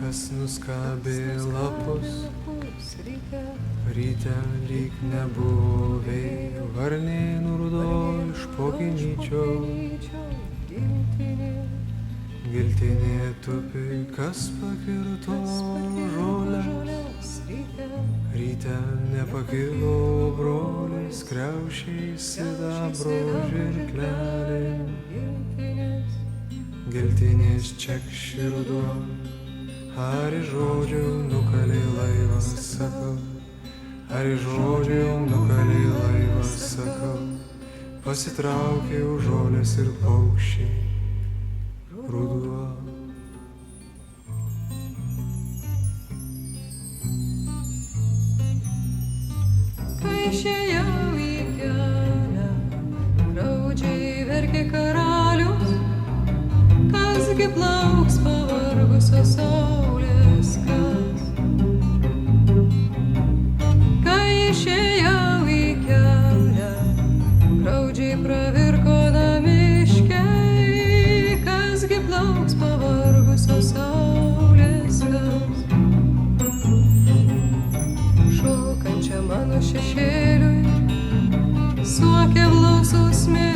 Kas nuskabė lapus, ryte lyg nebuvo vėjo, varnėnų rudo iš pokinyčio. Giltinė tupi, kas pakirto žolės, ryte nepakilo brolis, kriaušiai sidabro žirklelė. Giltinės čekši ruduo, ar iš žodžių nukalė laivą, sakau, ar iš žodžių nukalė laivą, sakau, pasitraukė už žolės ir paukščiai. Ruduo. Kai išėjau į kelią, graudžiai verkė karalius, kasgi plauks pavargusios saulės, kas. Kai išėjau į kelią, graudžiai pravirko namiškiai, kasgi plauks pavargusios saulės, kas. Šokančia mano šešėliui suokė blausus smėlis.